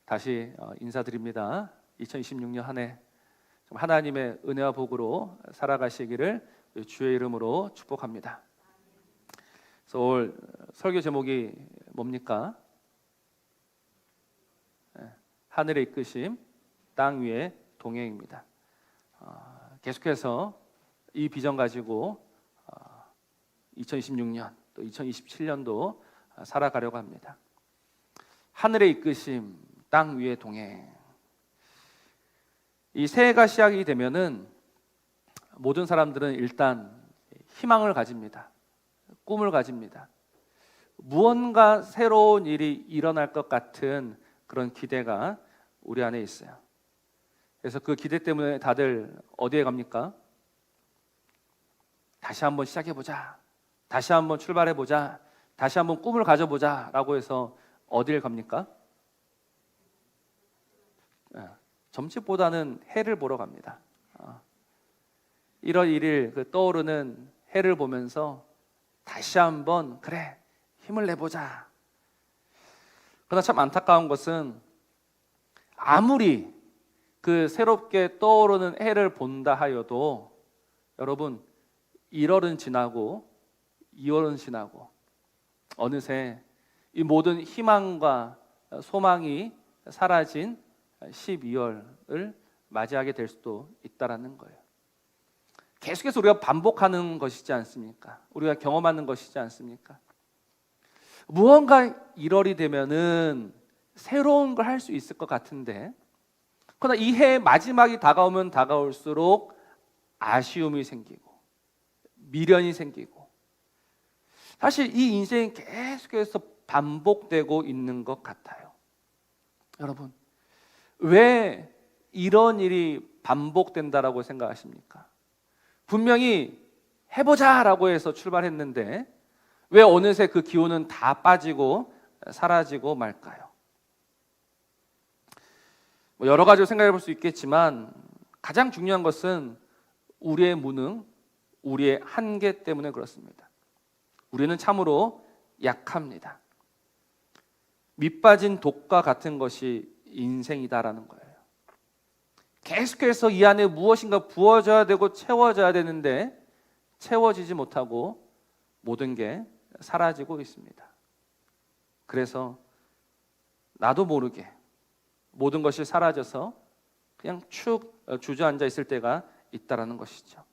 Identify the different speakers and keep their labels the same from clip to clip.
Speaker 1: 다시 인사드립니다. 2026년 한 해 하나님의 은혜와 복으로 살아가시기를 주의 이름으로 축복합니다. 그래서 오늘 설교 제목이 뭡니까? 하늘의 이끄심, 땅 위의 동행입니다. 계속해서 이 비전 가지고 2026년 또 2027년도 살아가려고 합니다. 하늘의 이끄심, 땅 위의 동행. 이 새해가 시작이 되면은 모든 사람들은 일단 희망을 가집니다. 꿈을 가집니다. 무언가 새로운 일이 일어날 것 같은 그런 기대가 우리 안에 있어요. 그래서 그 기대 때문에 다들 어디에 갑니까? 다시 한번 시작해보자, 다시 한번 출발해보자, 다시 한번 꿈을 가져보자 라고 해서 어디를 갑니까? 점집보다는 해를 보러 갑니다. 1월 1일 그 떠오르는 해를 보면서 다시 한번 그래 힘을 내보자. 그러나 참 안타까운 것은 아무리 그 새롭게 떠오르는 해를 본다 하여도 여러분 1월은 지나고 2월은 지나고 어느새 이 모든 희망과 소망이 사라진 12월을 맞이하게 될 수도 있다라는 거예요. 계속해서 우리가 반복하는 것이지 않습니까? 우리가 경험하는 것이지 않습니까? 무언가 1월이 되면은 새로운 걸 할 수 있을 것 같은데, 그러나 이 해의 마지막이 다가오면 다가올수록 아쉬움이 생기고 미련이 생기고, 사실 이 인생이 계속해서 반복되고 있는 것 같아요. 여러분, 왜 이런 일이 반복된다라고 생각하십니까? 분명히 해보자라고 해서 출발했는데 왜 어느새 그 기운은 다 빠지고 사라지고 말까요? 여러 가지로 생각해 볼 수 있겠지만 가장 중요한 것은 우리의 무능, 우리의 한계 때문에 그렇습니다. 우리는 참으로 약합니다. 밑빠진 독과 같은 것이 인생이다라는 거예요. 계속해서 이 안에 무엇인가 부어져야 되고 채워져야 되는데 채워지지 못하고 모든 게 사라지고 있습니다. 그래서 나도 모르게 모든 것이 사라져서 그냥 축 주저앉아 있을 때가 있다라는 것이죠.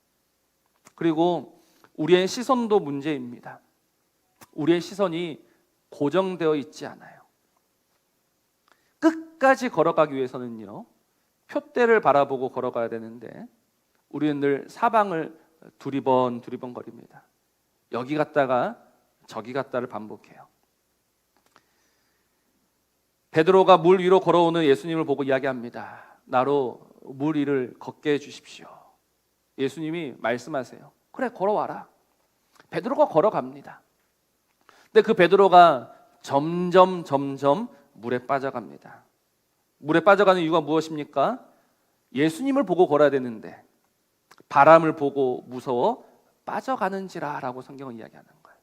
Speaker 1: 그리고 우리의 시선도 문제입니다. 우리의 시선이 고정되어 있지 않아요. 끝까지 걸어가기 위해서는요, 표대를 바라보고 걸어가야 되는데 우리는 늘 사방을 두리번 거립니다. 여기 갔다가 저기 갔다를 반복해요. 베드로가 물 위로 걸어오는 예수님을 보고 이야기합니다. 나로 물 위를 걷게 해주십시오. 예수님이 말씀하세요. 그래, 걸어와라. 베드로가 걸어갑니다. 근데 그 베드로가 점점 물에 빠져갑니다. 물에 빠져가는 이유가 무엇입니까? 예수님을 보고 걸어야 되는데 바람을 보고 무서워 빠져가는지라 라고 성경은 이야기하는 거예요.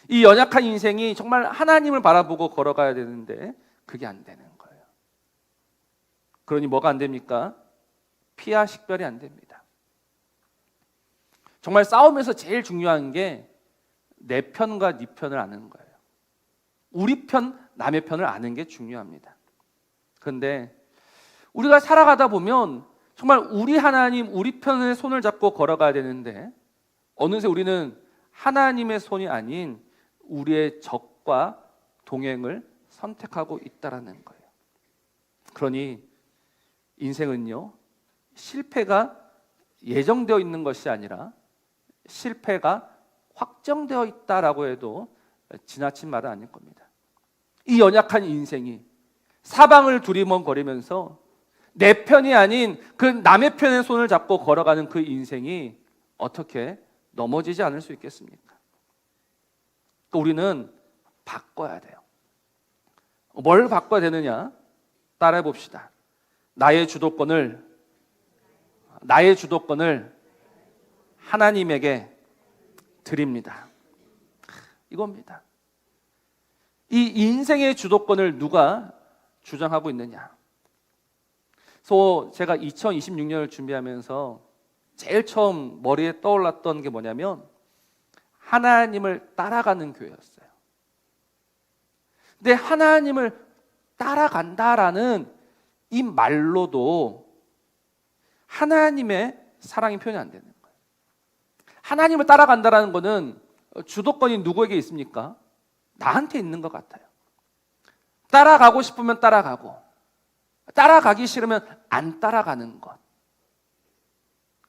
Speaker 1: 이 연약한 인생이 정말 하나님을 바라보고 걸어가야 되는데 그게 안 되는 거예요. 그러니 뭐가 안 됩니까? 피와 식별이 안 됩니다. 정말 싸움에서 제일 중요한 게 내 편과 네 편을 아는 거예요. 우리 편, 남의 편을 아는 게 중요합니다. 그런데 우리가 살아가다 보면 정말 우리 하나님, 우리 편의 손을 잡고 걸어가야 되는데 어느새 우리는 하나님의 손이 아닌 우리의 적과 동행을 선택하고 있다라는 거예요. 그러니 인생은요, 실패가 예정되어 있는 것이 아니라 실패가 확정되어 있다라고 해도 지나친 말은 아닐 겁니다. 이 연약한 인생이 사방을 두리번거리면서 내 편이 아닌 그 남의 편의 손을 잡고 걸어가는 그 인생이 어떻게 넘어지지 않을 수 있겠습니까? 그러니까 우리는 바꿔야 돼요. 뭘 바꿔야 되느냐? 따라해 봅시다. 나의 주도권을 하나님에게 드립니다. 이겁니다. 이 인생의 주도권을 누가 주장하고 있느냐? 그래서 제가 2026년을 준비하면서 제일 처음 머리에 떠올랐던 게 뭐냐면 하나님을 따라가는 교회였어요. 근데 하나님을 따라간다라는 이 말로도 하나님의 사랑이 표현이 안 되는 거예요. 하나님을 따라간다라는 거는 주도권이 누구에게 있습니까? 나한테 있는 것 같아요. 따라가고 싶으면 따라가고, 따라가기 싫으면 안 따라가는 것.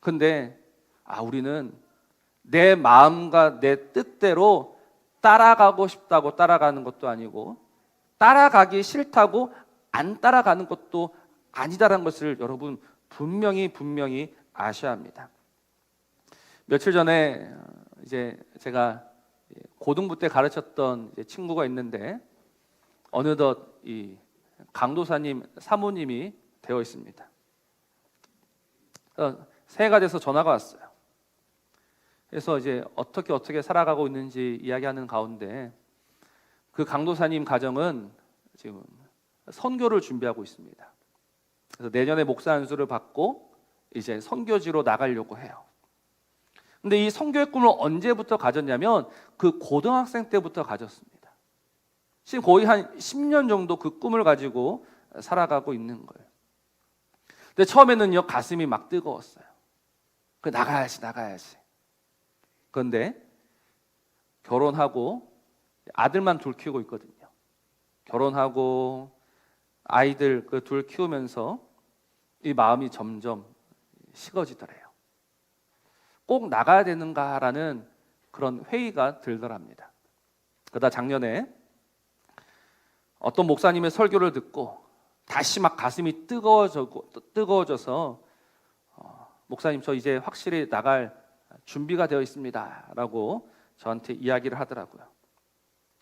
Speaker 1: 근데 우리는 내 마음과 내 뜻대로 따라가고 싶다고 따라가는 것도 아니고 따라가기 싫다고 안 따라가는 것도 아니다라는 것을 여러분 분명히 아셔야 합니다. 며칠 전에 이제 제가 고등부 때 가르쳤던 친구가 있는데 어느덧 이 강도사님 사모님이 되어 있습니다. 새해가 돼서 전화가 왔어요. 그래서 이제 어떻게 살아가고 있는지 이야기하는 가운데 그 강도사님 가정은 지금 선교를 준비하고 있습니다. 그래서 내년에 목사 안수를 받고 이제 선교지로 나가려고 해요. 근데 이 선교의 꿈을 언제부터 가졌냐면 그 고등학생 때부터 가졌습니다. 지금 거의 한 10년 정도 그 꿈을 가지고 살아가고 있는 거예요. 근데 처음에는요 가슴이 막 뜨거웠어요. 나가야지. 그런데 결혼하고 아들만 둘 키우고 있거든요. 결혼하고 아이들 그 둘 키우면서 이 마음이 점점 식어지더래요. 꼭 나가야 되는가라는 그런 회의가 들더랍니다. 그러다 작년에 어떤 목사님의 설교를 듣고 다시 막 가슴이 뜨거워져서 목사님 저 이제 확실히 나갈 준비가 되어 있습니다 라고 저한테 이야기를 하더라고요.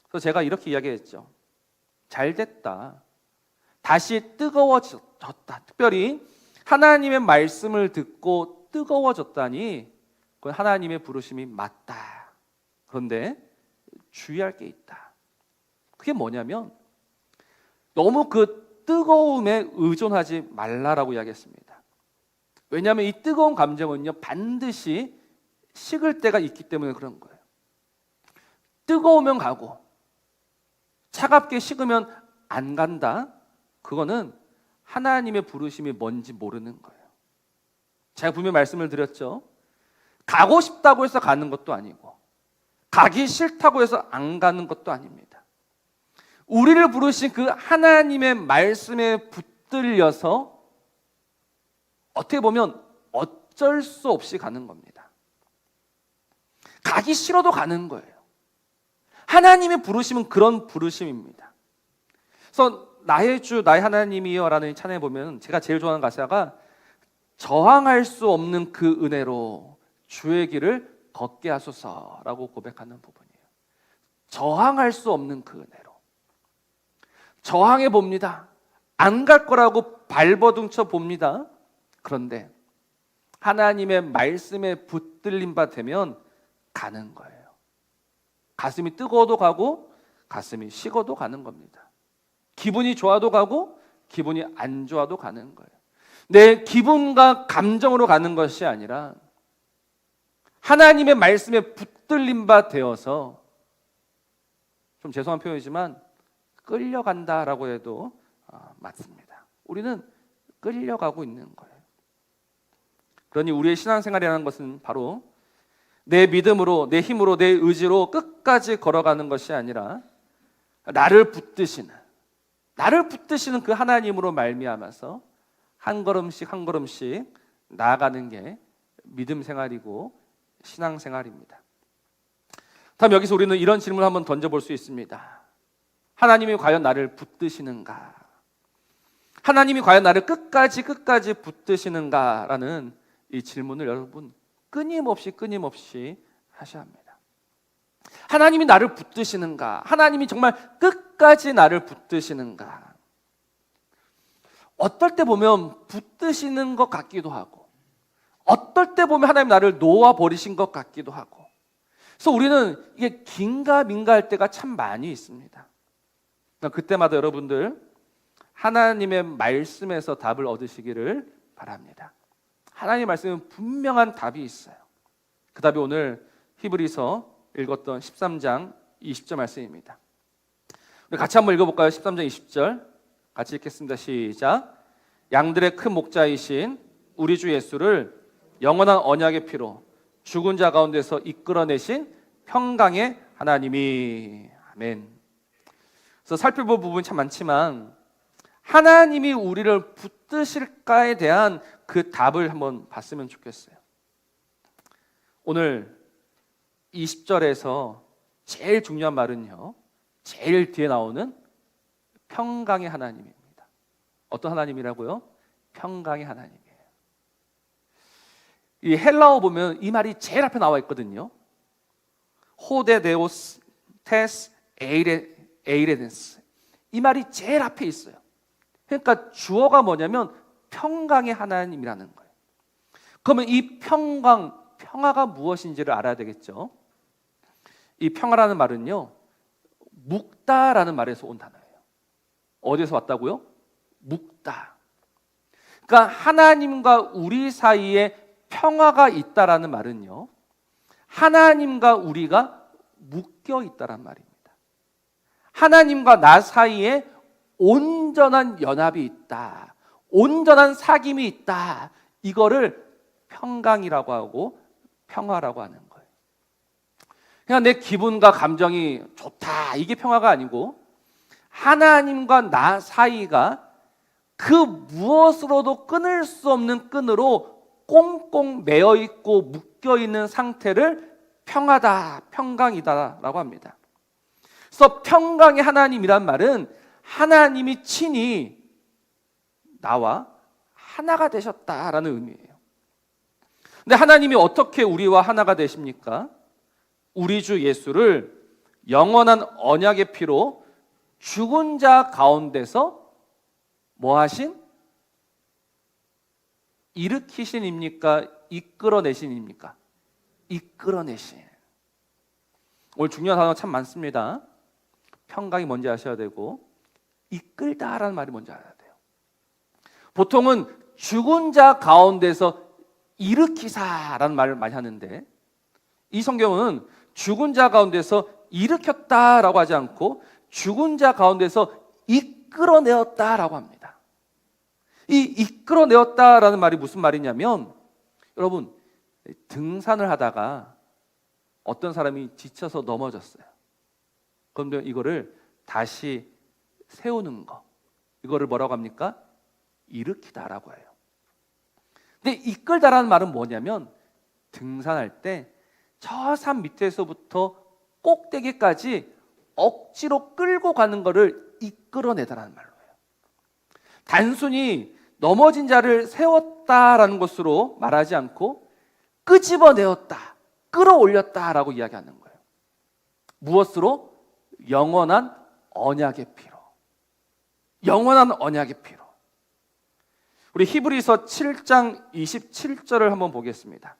Speaker 1: 그래서 제가 이렇게 이야기했죠. 잘 됐다. 다시 뜨거워졌다. 특별히 하나님의 말씀을 듣고 뜨거워졌다니 그건 하나님의 부르심이 맞다. 그런데 주의할 게 있다. 그게 뭐냐면 너무 그 뜨거움에 의존하지 말라라고 이야기했습니다. 왜냐하면 이 뜨거운 감정은요 반드시 식을 때가 있기 때문에 그런 거예요. 뜨거우면 가고 차갑게 식으면 안 간다. 그거는 하나님의 부르심이 뭔지 모르는 거예요. 제가 분명히 말씀을 드렸죠. 가고 싶다고 해서 가는 것도 아니고 가기 싫다고 해서 안 가는 것도 아닙니다. 우리를 부르신 그 하나님의 말씀에 붙들려서 어떻게 보면 어쩔 수 없이 가는 겁니다. 가기 싫어도 가는 거예요. 하나님의 부르심은 그런 부르심입니다. 그래서 나의 주 나의 하나님이여 라는 찬양에 보면 제가 제일 좋아하는 가사가 저항할 수 없는 그 은혜로 주의 길을 걷게 하소서라고 고백하는 부분이에요. 저항할 수 없는 그 은혜로 저항해 봅니다. 안 갈 거라고 발버둥쳐 봅니다. 그런데 하나님의 말씀에 붙들림 바 되면 가는 거예요. 가슴이 뜨거워도 가고 가슴이 식어도 가는 겁니다. 기분이 좋아도 가고 기분이 안 좋아도 가는 거예요. 내 기분과 감정으로 가는 것이 아니라 하나님의 말씀에 붙들림 바 되어서 좀 죄송한 표현이지만 끌려간다라고 해도 맞습니다. 우리는 끌려가고 있는 거예요. 그러니 우리의 신앙생활이라는 것은 바로 내 믿음으로, 내 힘으로, 내 의지로 끝까지 걸어가는 것이 아니라 나를 붙드시는 그 하나님으로 말미암아서 한 걸음씩 한 걸음씩 나아가는 게 믿음 생활이고 신앙 생활입니다. 다음 여기서 우리는 이런 질문을 한번 던져볼 수 있습니다. 하나님이 과연 나를 붙드시는가? 하나님이 과연 나를 끝까지 붙드시는가라는 이 질문을 여러분 끊임없이 하셔야 합니다. 하나님이 나를 붙드시는가? 하나님이 정말 끝까지 나를 붙드시는가? 어떨 때 보면 붙드시는 것 같기도 하고 어떨 때 보면 하나님 나를 놓아버리신 것 같기도 하고 그래서 우리는 이게 긴가민가할 때가 참 많이 있습니다. 그때마다 여러분들 하나님의 말씀에서 답을 얻으시기를 바랍니다. 하나님의 말씀은 분명한 답이 있어요. 그 답이 오늘 히브리서 읽었던 13장 20절 말씀입니다. 우리 같이 한번 읽어볼까요? 13장 20절 같이 읽겠습니다. 시작. 양들의 큰 목자이신 우리 주 예수를 영원한 언약의 피로 죽은 자 가운데서 이끌어내신 평강의 하나님이. 아멘. 그래서 살펴볼 부분이 참 많지만 하나님이 우리를 붙드실까에 대한 그 답을 한번 봤으면 좋겠어요. 오늘 20절에서 제일 중요한 말은요, 제일 뒤에 나오는 평강의 하나님입니다. 어떤 하나님이라고요? 평강의 하나님이에요. 이 헬라어 보면 이 말이 제일 앞에 나와 있거든요. 호데데오스 테스 에이레덴스. 이 말이 제일 앞에 있어요. 그러니까 주어가 뭐냐면 평강의 하나님이라는 거예요. 그러면 이 평화가 무엇인지를 알아야 되겠죠. 이 평화라는 말은요, 묵다라는 말에서 온 단어예요. 어디서 왔다고요? 묵다. 그러니까 하나님과 우리 사이에 평화가 있다라는 말은요, 하나님과 우리가 묶여 있다란 말입니다. 하나님과 나 사이에 온전한 연합이 있다, 온전한 사귐이 있다, 이거를 평강이라고 하고 평화라고 하는 거예요. 그냥 내 기분과 감정이 좋다, 이게 평화가 아니고 하나님과 나 사이가 그 무엇으로도 끊을 수 없는 끈으로 꽁꽁 매어 있고 묶여 있는 상태를 평화다, 평강이다라고 합니다. 그래서 평강의 하나님이란 말은 하나님이 친히 나와 하나가 되셨다라는 의미예요. 근데 하나님이 어떻게 우리와 하나가 되십니까? 우리 주 예수를 영원한 언약의 피로 죽은 자 가운데서 뭐 하신? 일으키신입니까? 이끌어내신입니까? 이끌어내신. 오늘 중요한 단어 참 많습니다. 평강이 뭔지 아셔야 되고 이끌다라는 말이 뭔지 알아야 돼요. 보통은 죽은 자 가운데서 일으키사라는 말을 많이 하는데 이 성경은 죽은 자 가운데서 일으켰다라고 하지 않고 죽은 자 가운데서 이끌어내었다라고 합니다. 이 이끌어내었다라는 말이 무슨 말이냐면, 여러분, 등산을 하다가 어떤 사람이 지쳐서 넘어졌어요. 그럼 이거를 다시 세우는 거, 이거를 뭐라고 합니까? 일으키다라고 해요. 근데 이끌다라는 말은 뭐냐면, 등산할 때 저 산 밑에서부터 꼭대기까지 억지로 끌고 가는 거를 이끌어내다라는 말로 해요. 단순히 넘어진 자를 세웠다라는 것으로 말하지 않고 끄집어내었다, 끌어올렸다라고 이야기하는 거예요. 무엇으로? 영원한 언약의 피로. 영원한 언약의 피로. 우리 히브리서 7장 27절을 한번 보겠습니다.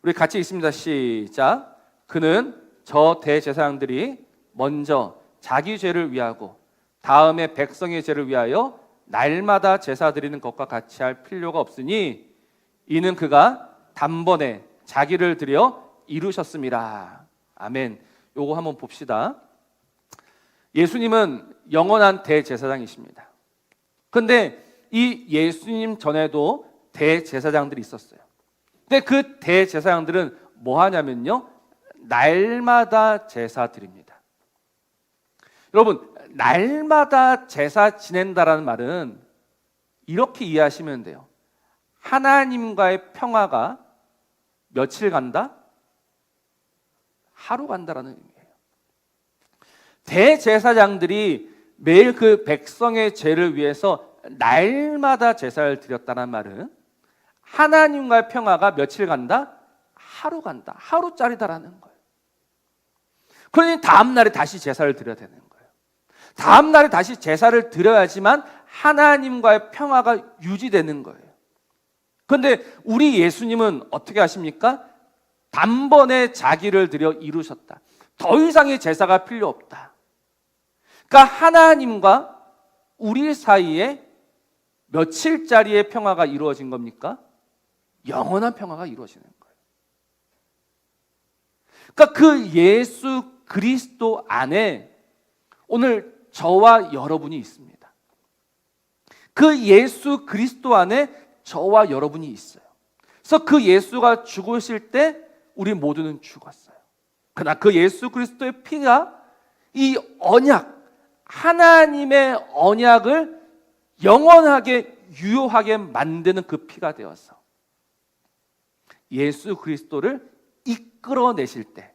Speaker 1: 우리 같이 읽습니다. 시작. 그는 저 대제사장들이 먼저 자기 죄를 위하고 다음에 백성의 죄를 위하여 날마다 제사 드리는 것과 같이 할 필요가 없으니 이는 그가 단번에 자기를 드려 이루셨습니다. 아멘. 요거 한번 봅시다. 예수님은 영원한 대제사장이십니다. 그런데 이 예수님 전에도 대제사장들이 있었어요. 근데 그 대제사장들은 뭐 하냐면요, 날마다 제사 드립니다. 여러분, 날마다 제사 지낸다라는 말은 이렇게 이해하시면 돼요. 하나님과의 평화가 며칠 간다? 하루 간다라는 의미예요. 대제사장들이 매일 그 백성의 죄를 위해서 날마다 제사를 드렸다는 말은 하나님과의 평화가 며칠 간다? 하루 간다. 하루짜리다라는 거예요. 그러니 다음 날에 다시 제사를 드려야 되는 거예요. 다음 날에 다시 제사를 드려야지만 하나님과의 평화가 유지되는 거예요. 그런데 우리 예수님은 어떻게 하십니까? 단번에 자기를 드려 이루셨다. 더 이상의 제사가 필요 없다. 그러니까 하나님과 우리 사이에 며칠짜리의 평화가 이루어진 겁니까? 영원한 평화가 이루어지는 거예요. 그러니까 그 예수 그리스도 안에 오늘 저와 여러분이 있습니다. 그 예수 그리스도 안에 저와 여러분이 있어요. 그래서 그 예수가 죽으실 때 우리 모두는 죽었어요. 그러나 그 예수 그리스도의 피가 이 언약, 하나님의 언약을 영원하게 유효하게 만드는 그 피가 되어서 예수 그리스도를 이끌어내실 때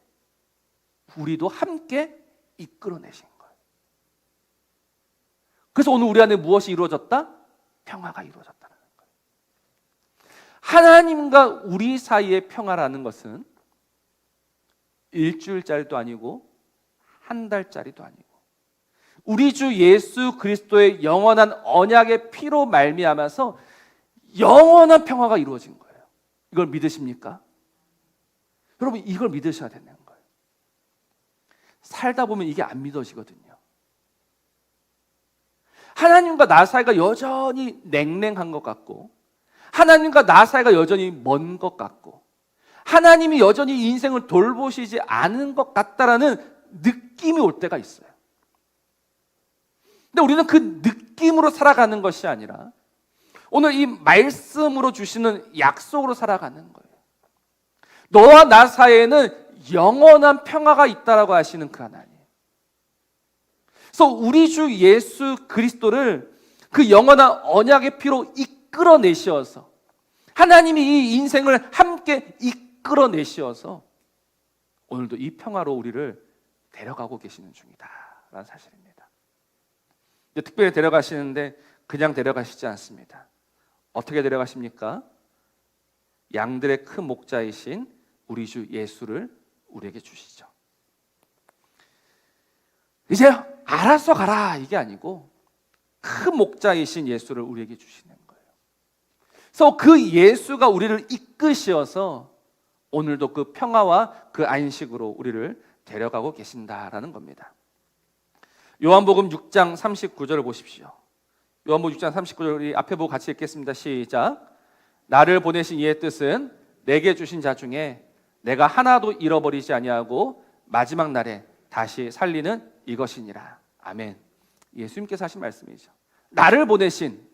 Speaker 1: 우리도 함께 이끌어내신 거예요. 그래서 오늘 우리 안에 무엇이 이루어졌다? 평화가 이루어졌다는 거예요. 하나님과 우리 사이의 평화라는 것은 일주일짜리도 아니고 한 달짜리도 아니고 우리 주 예수 그리스도의 영원한 언약의 피로 말미암아서 영원한 평화가 이루어진 거예요. 이걸 믿으십니까? 여러분, 이걸 믿으셔야 되는 거예요. 살다 보면 이게 안 믿어지거든요. 하나님과 나 사이가 여전히 냉랭한 것 같고, 하나님과 나 사이가 여전히 먼 것 같고, 하나님이 여전히 인생을 돌보시지 않은 것 같다라는 느낌이 올 때가 있어요. 근데 우리는 그 느낌으로 살아가는 것이 아니라 오늘 이 말씀으로 주시는 약속으로 살아가는 거예요. 너와 나 사이에는 영원한 평화가 있다라고 하시는 그 하나님. 그래서 우리 주 예수 그리스도를 그 영원한 언약의 피로 이끌어내시어서 하나님이 이 인생을 함께 이끌어내시어서 오늘도 이 평화로 우리를 데려가고 계시는 중이다라는 사실입니다. 특별히 데려가시는데 그냥 데려가시지 않습니다. 어떻게 데려가십니까? 양들의 큰 목자이신 우리 주 예수를 우리에게 주시죠. 이제 알아서 가라 이게 아니고 큰 목자이신 예수를 우리에게 주시는 거예요. 그래서 그 예수가 우리를 이끄시어서 오늘도 그 평화와 그 안식으로 우리를 데려가고 계신다라는 겁니다. 요한복음 6장 39절을 보십시오. 요한복음 6장 39절 우리 앞에 보고 같이 읽겠습니다. 시작. 나를 보내신 이의 뜻은 내게 주신 자 중에 내가 하나도 잃어버리지 아니하고 마지막 날에 다시 살리는 이것이니라. 아멘. 예수님께서 하신 말씀이죠. 나를 보내신,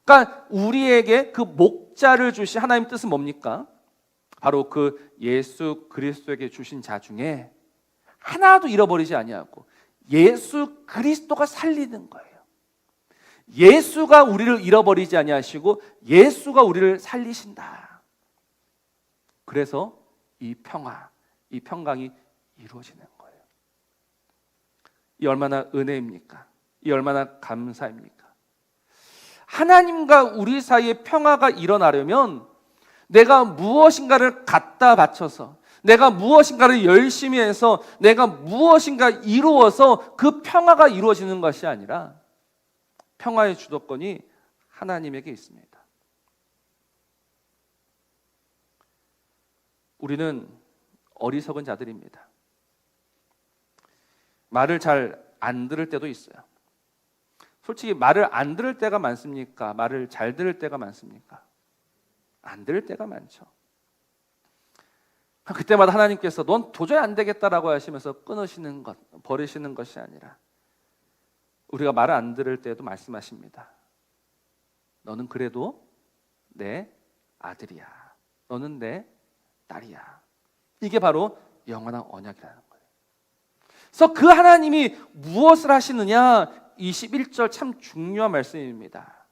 Speaker 1: 그러니까 우리에게 그 목자를 주신 하나님 뜻은 뭡니까? 바로 그 예수 그리스도에게 주신 자 중에 하나도 잃어버리지 아니하고 예수 그리스도가 살리는 거예요. 예수가 우리를 잃어버리지 아니하시고 예수가 우리를 살리신다. 그래서 이 평화, 이 평강이 이루어지는 거예요. 이 얼마나 은혜입니까? 이 얼마나 감사입니까? 하나님과 우리 사이에 평화가 일어나려면 내가 무엇인가를 갖다 바쳐서, 내가 무엇인가를 열심히 해서, 내가 무엇인가 이루어서 그 평화가 이루어지는 것이 아니라 평화의 주도권이 하나님에게 있습니다. 우리는 어리석은 자들입니다. 말을 잘 안 들을 때도 있어요. 솔직히 말을 안 들을 때가 많습니까? 말을 잘 들을 때가 많습니까? 안 들을 때가 많죠. 그때마다 하나님께서 넌 도저히 안 되겠다라고 하시면서 끊으시는 것, 버리시는 것이 아니라 우리가 말을 안 들을 때도 말씀하십니다. 너는 그래도 내 아들이야. 너는 내 딸이야. 이게 바로 영원한 언약이라는 거예요. 그래서 그 하나님이 무엇을 하시느냐? 21절 참 중요한 말씀입니다.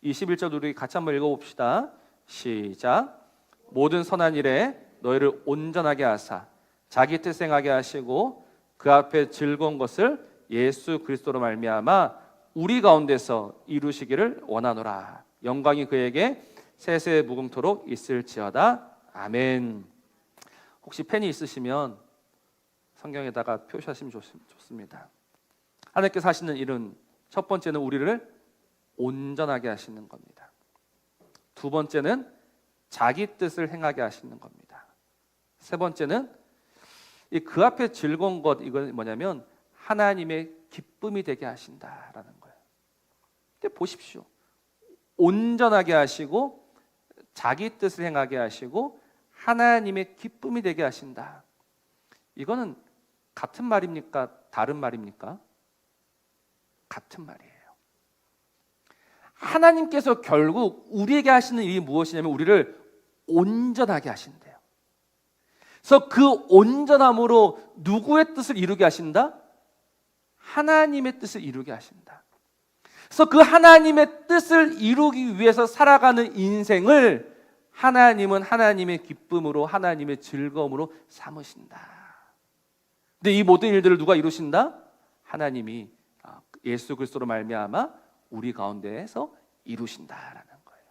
Speaker 1: 21절 우리 같이 한번 읽어봅시다. 시작. 모든 선한 일에 너희를 온전하게 하사 자기 뜻 행하게 하시고 그 앞에 즐거운 것을 예수 그리스도로 말미암아 우리 가운데서 이루시기를 원하노라. 영광이 그에게 세세 무궁토록 있을지어다. 아멘. 혹시 펜이 있으시면 성경에다가 표시하시면 좋습니다. 하나님께서 하시는 일은 첫 번째는 우리를 온전하게 하시는 겁니다. 두 번째는 자기 뜻을 행하게 하시는 겁니다. 세 번째는 그 앞에 즐거운 것, 이건 뭐냐면 하나님의 기쁨이 되게 하신다라는 거예요. 근데 보십시오. 온전하게 하시고 자기 뜻을 행하게 하시고 하나님의 기쁨이 되게 하신다. 이거는 같은 말입니까? 다른 말입니까? 같은 말이에요. 하나님께서 결국 우리에게 하시는 일이 무엇이냐면 우리를 온전하게 하신대요. 그래서 그 온전함으로 누구의 뜻을 이루게 하신다? 하나님의 뜻을 이루게 하신다. 그래서 그 하나님의 뜻을 이루기 위해서 살아가는 인생을 하나님은 하나님의 기쁨으로, 하나님의 즐거움으로 삼으신다. 근데 이 모든 일들을 누가 이루신다? 하나님이 예수 그리스도로 말미암아 우리 가운데에서 이루신다라는 거예요.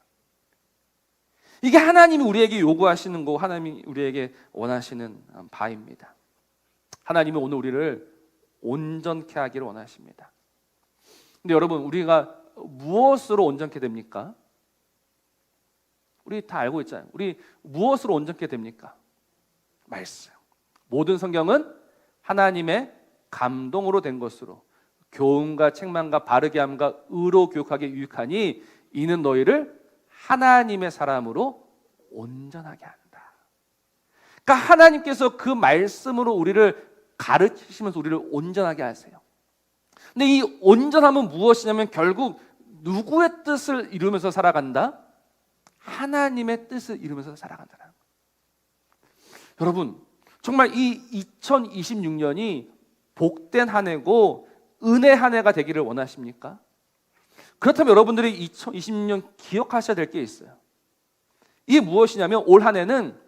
Speaker 1: 이게 하나님이 우리에게 요구하시는 거고 하나님이 우리에게 원하시는 바입니다. 하나님은 오늘 우리를 온전케 하기를 원하십니다. 근데 여러분, 우리가 무엇으로 온전케 됩니까? 우리 다 알고 있잖아요. 우리 무엇으로 온전케 됩니까? 말씀. 모든 성경은 하나님의 감동으로 된 것으로 교훈과 책망과 바르게 함과 의로 교육하게 유익하니 이는 너희를 하나님의 사람으로 온전하게 한다. 그러니까 하나님께서 그 말씀으로 우리를 가르치시면서 우리를 온전하게 하세요. 근데 이 온전함은 무엇이냐면 결국 누구의 뜻을 이루면서 살아간다? 하나님의 뜻을 이루면서 살아간다는 거예요. 여러분, 정말 이 2026년이 복된 한 해고 은혜 한 해가 되기를 원하십니까? 그렇다면 여러분들이 2026년 기억하셔야 될 게 있어요. 이게 무엇이냐면 올 한 해는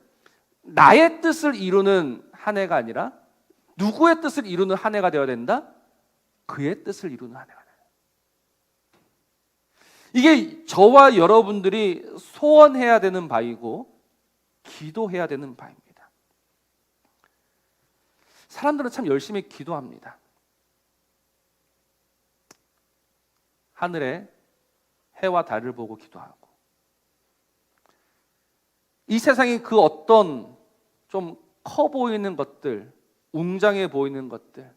Speaker 1: 나의 뜻을 이루는 한 해가 아니라 누구의 뜻을 이루는 한 해가 되어야 된다? 그의 뜻을 이루는 한 해가 돼요. 이게 저와 여러분들이 소원해야 되는 바이고 기도해야 되는 바입니다. 사람들은 참 열심히 기도합니다. 하늘에 해와 달을 보고 기도하고 이 세상의 그 어떤 좀 커 보이는 것들, 웅장해 보이는 것들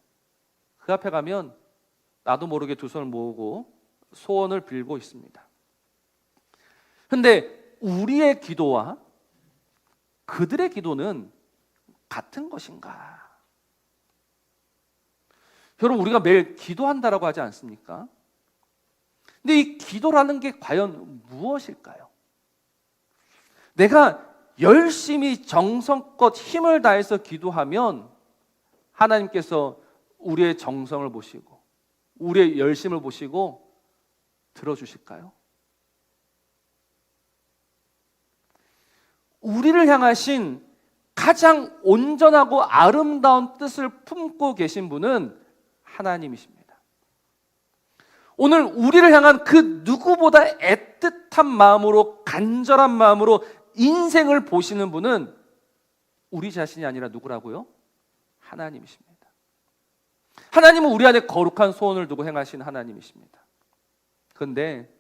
Speaker 1: 그 앞에 가면 나도 모르게 두 손을 모으고 소원을 빌고 있습니다. 그런데 우리의 기도와 그들의 기도는 같은 것인가? 여러분, 우리가 매일 기도한다라고 하지 않습니까? 근데 이 기도라는 게 과연 무엇일까요? 내가 열심히 정성껏 힘을 다해서 기도하면 하나님께서 우리의 정성을 보시고 우리의 열심을 보시고 들어주실까요? 우리를 향하신 가장 온전하고 아름다운 뜻을 품고 계신 분은 하나님이십니다. 오늘 우리를 향한 그 누구보다 애틋한 마음으로, 간절한 마음으로 인생을 보시는 분은 우리 자신이 아니라 누구라고요? 하나님이십니다. 하나님은 우리 안에 거룩한 소원을 두고 행하신 하나님이십니다. 그런데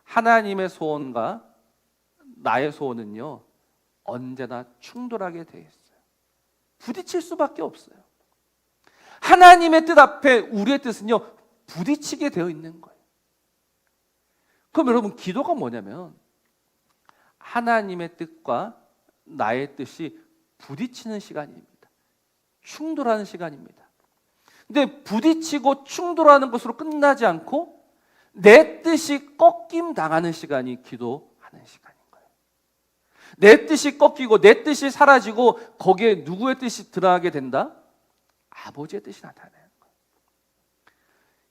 Speaker 1: 하나님의 소원과 나의 소원은요, 언제나 충돌하게 되어 있어요. 부딪힐 수밖에 없어요. 하나님의 뜻 앞에 우리의 뜻은요, 부딪히게 되어 있는 거예요. 그럼 여러분, 기도가 뭐냐면 하나님의 뜻과 나의 뜻이 부딪히는 시간입니다. 충돌하는 시간입니다. 근데 부딪히고 충돌하는 것으로 끝나지 않고 내 뜻이 꺾임 당하는 시간이 기도하는 시간인 거예요. 내 뜻이 꺾이고 내 뜻이 사라지고 거기에 누구의 뜻이 드러나게 된다? 아버지의 뜻이 나타나는 거예요.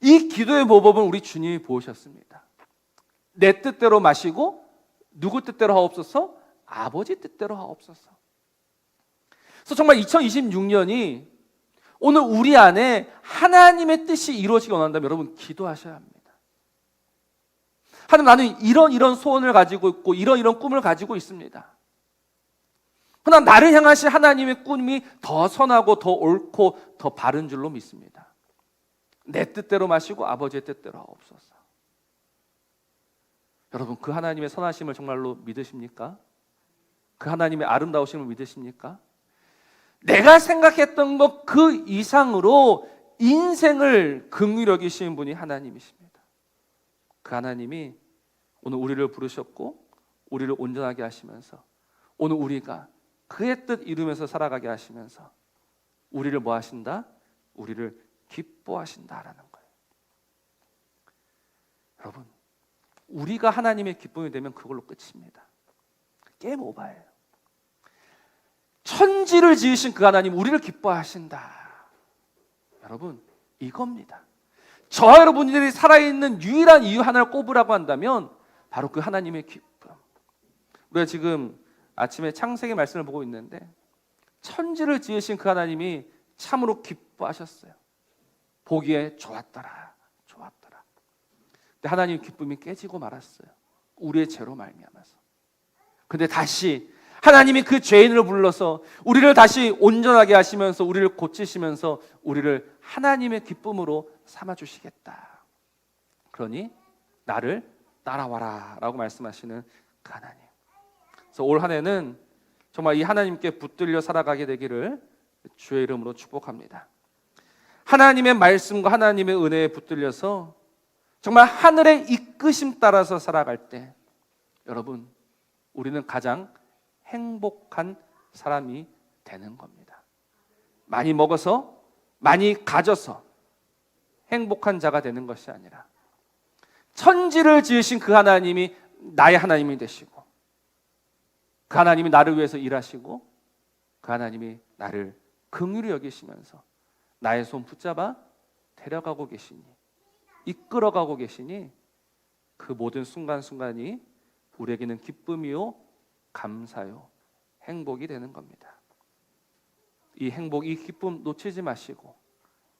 Speaker 1: 이 기도의 모범을 우리 주님이 보셨습니다. 내 뜻대로 마시고 누구 뜻대로 하옵소서? 아버지 뜻대로 하옵소서. 그래서 정말 2026년이 오늘 우리 안에 하나님의 뜻이 이루어지기 원한다면 여러분 기도하셔야 합니다. 하나님, 나는 이런 소원을 가지고 있고 이런 꿈을 가지고 있습니다. 그러나 나를 향하신 하나님의 꿈이 더 선하고 더 옳고 더 바른 줄로 믿습니다. 내 뜻대로 마시고 아버지의 뜻대로 하옵소서. 여러분, 그 하나님의 선하심을 정말로 믿으십니까? 그 하나님의 아름다우심을 믿으십니까? 내가 생각했던 것 그 이상으로 인생을 긍휼히 여기시는 분이 하나님이십니다. 그 하나님이 오늘 우리를 부르셨고 우리를 온전하게 하시면서 오늘 우리가 그의 뜻 이루면서 살아가게 하시면서 우리를 뭐 하신다? 우리를 기뻐하신다라는 거예요. 여러분, 우리가 하나님의 기쁨이 되면 그걸로 끝입니다. 게임 오버예요. 천지를 지으신 그 하나님 우리를 기뻐하신다. 여러분, 이겁니다. 저와 여러분들이 살아있는 유일한 이유 하나를 꼽으라고 한다면 바로 그 하나님의 기쁨. 우리가 지금 아침에 창세기 말씀을 보고 있는데 천지를 지으신 그 하나님이 참으로 기뻐하셨어요. 보기에 좋았더라. 좋았더라. 근데 하나님의 기쁨이 깨지고 말았어요. 우리의 죄로 말미암아서. 근데 다시 하나님이 그 죄인을 불러서 우리를 다시 온전하게 하시면서 우리를 고치시면서 우리를 하나님의 기쁨으로 삼아주시겠다. 그러니 나를 따라와라 라고 말씀하시는 그 하나님. 그래서 올 한 해는 정말 이 하나님께 붙들려 살아가게 되기를 주의 이름으로 축복합니다. 하나님의 말씀과 하나님의 은혜에 붙들려서 정말 하늘의 이끄심 따라서 살아갈 때 여러분, 우리는 가장 행복한 사람이 되는 겁니다. 많이 먹어서, 많이 가져서 행복한 자가 되는 것이 아니라 천지를 지으신 그 하나님이 나의 하나님이 되시고 그 하나님이 나를 위해서 일하시고 그 하나님이 나를 긍휼히 여기시면서 나의 손 붙잡아 데려가고 계시니, 이끌어가고 계시니 그 모든 순간순간이 우리에게는 기쁨이요 감사요 행복이 되는 겁니다. 이 행복, 이 기쁨 놓치지 마시고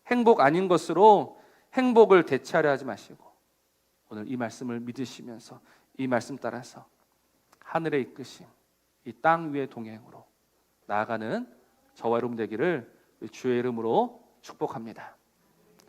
Speaker 1: 행복 아닌 것으로 행복을 대체하려 하지 마시고 오늘 이 말씀을 믿으시면서 이 말씀 따라서 하늘의 이끄심, 이 땅 위의 동행으로 나아가는 저와 여러분 되기를 주의 이름으로 축복합니다.